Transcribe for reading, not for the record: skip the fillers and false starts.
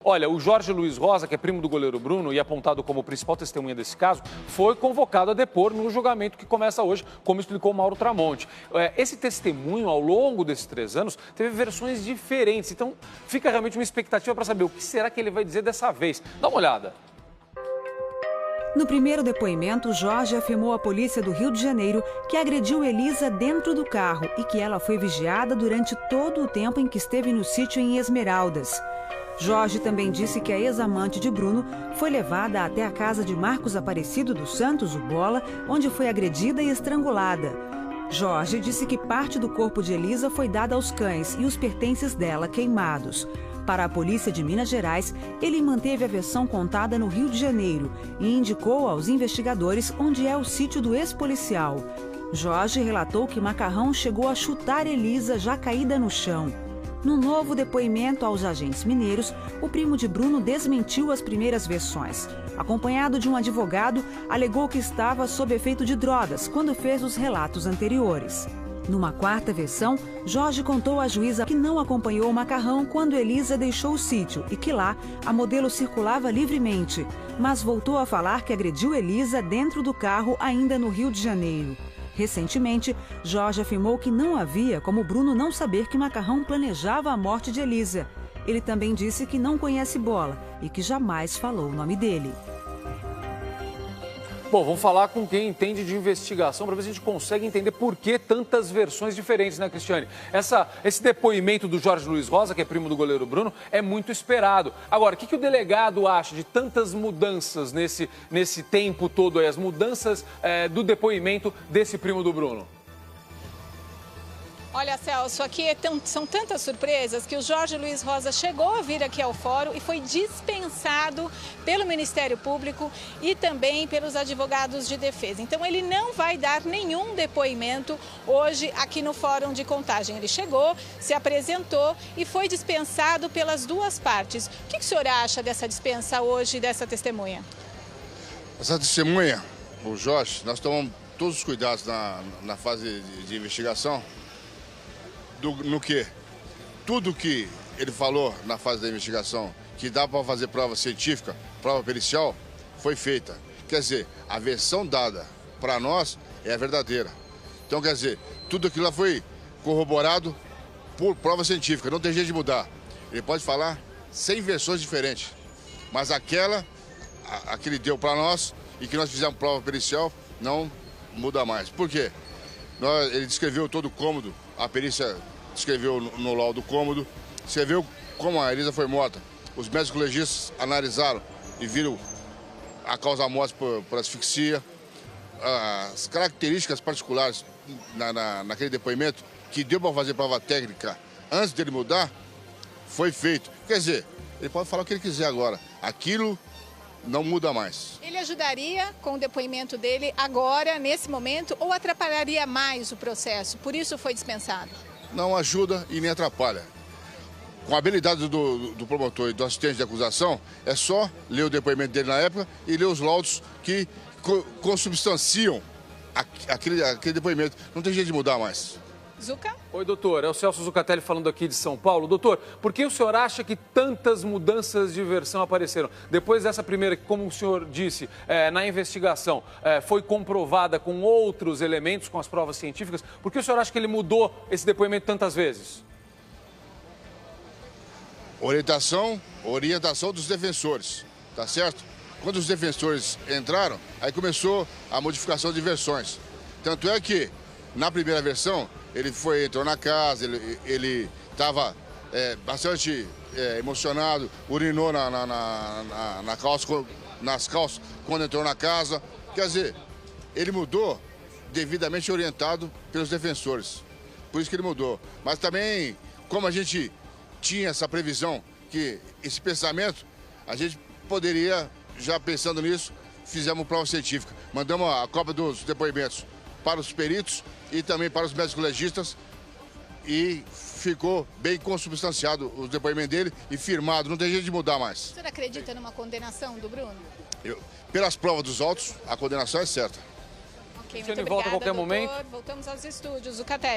Olha, o Jorge Luiz Rosa, que é primo do goleiro Bruno e apontado como principal testemunha desse caso, foi convocado a depor no julgamento que começa hoje, como explicou Mauro Tramonte. Esse testemunho, ao longo desses 3 anos, teve versões diferentes. Então, fica realmente uma expectativa para saber o que será que ele vai dizer dessa vez. Dá uma olhada. No primeiro depoimento, Jorge afirmou à polícia do Rio de Janeiro que agrediu Elisa dentro do carro e que ela foi vigiada durante todo o tempo em que esteve no sítio em Esmeraldas. Jorge também disse que a ex-amante de Bruno foi levada até a casa de Marcos Aparecido dos Santos, o Bola, onde foi agredida e estrangulada. Jorge disse que parte do corpo de Elisa foi dada aos cães e os pertences dela queimados. Para a polícia de Minas Gerais, ele manteve a versão contada no Rio de Janeiro e indicou aos investigadores onde é o sítio do ex-policial. Jorge relatou que Macarrão chegou a chutar Elisa já caída no chão. No novo depoimento aos agentes mineiros, o primo de Bruno desmentiu as primeiras versões. Acompanhado de um advogado, alegou que estava sob efeito de drogas quando fez os relatos anteriores. Numa quarta versão, Jorge contou à juíza que não acompanhou o Macarrão quando Elisa deixou o sítio e que lá a modelo circulava livremente, mas voltou a falar que agrediu Elisa dentro do carro ainda no Rio de Janeiro. Recentemente, Jorge afirmou que não havia como Bruno não saber que Macarrão planejava a morte de Elisa. Ele também disse que não conhece Bola e que jamais falou o nome dele. Bom, vamos falar com quem entende de investigação para ver se a gente consegue entender por que tantas versões diferentes, né, Cristiane? Esse depoimento do Jorge Luiz Rosa, que é primo do goleiro Bruno, é muito esperado. Agora, o que o delegado acha de tantas mudanças nesse tempo todo aí, as mudanças do depoimento desse primo do Bruno? Olha, Celso, aqui são tantas surpresas que o Jorge Luiz Rosa chegou a vir aqui ao fórum e foi dispensado pelo Ministério Público e também pelos advogados de defesa. Então, ele não vai dar nenhum depoimento hoje aqui no Fórum de Contagem. Ele chegou, se apresentou e foi dispensado pelas duas partes. O que o senhor acha dessa dispensa hoje dessa testemunha? Essa testemunha, o Jorge, nós tomamos todos os cuidados na fase de investigação. No que? Tudo que ele falou na fase da investigação, que dá para fazer prova científica, prova pericial, foi feita. Quer dizer, a versão dada para nós é a verdadeira. Então, quer dizer, tudo aquilo lá foi corroborado por prova científica, não tem jeito de mudar. Ele pode falar 100 versões diferentes, mas a que ele deu para nós e que nós fizemos prova pericial, não muda mais. Por quê? Ele descreveu todo o cômodo, a perícia descreveu no laudo do cômodo, descreveu como a Elisa foi morta. Os médicos legistas analisaram e viram a causa da morte por asfixia. As características particulares naquele depoimento, que deu para fazer prova técnica antes dele mudar, foi feito. Quer dizer, ele pode falar o que ele quiser agora. Aquilo não muda mais. Ele ajudaria com o depoimento dele agora, nesse momento, ou atrapalharia mais o processo? Por isso foi dispensado? Não ajuda e nem atrapalha. Com a habilidade do promotor e do assistente de acusação, é só ler o depoimento dele na época e ler os laudos que consubstanciam aquele depoimento. Não tem jeito de mudar mais. Zuca? Oi, doutor. É o Celso Zucatelli falando aqui de São Paulo. Doutor, por que o senhor acha que tantas mudanças de versão apareceram? Depois dessa primeira, que, como o senhor disse, na investigação, foi comprovada com outros elementos, com as provas científicas, por que o senhor acha que ele mudou esse depoimento tantas vezes? Orientação dos defensores, tá certo? Quando os defensores entraram, aí começou a modificação de versões. Tanto é que, na primeira versão, ele entrou na casa, ele estava bastante emocionado, urinou nas calças quando entrou na casa. Quer dizer, ele mudou devidamente orientado pelos defensores. Por isso que ele mudou. Mas também, como a gente tinha essa previsão, que esse pensamento, a gente poderia, já pensando nisso, fizemos prova científica. Mandamos a cópia dos depoimentos para os peritos e também para os médicos legistas e ficou bem consubstanciado o depoimento dele e firmado, não tem jeito de mudar mais. O senhor acredita numa condenação do Bruno? Pelas provas dos autos, a condenação é certa. Ok, muito obrigada, volta a qualquer doutor. momento. Voltamos aos estúdios, Zucatelli.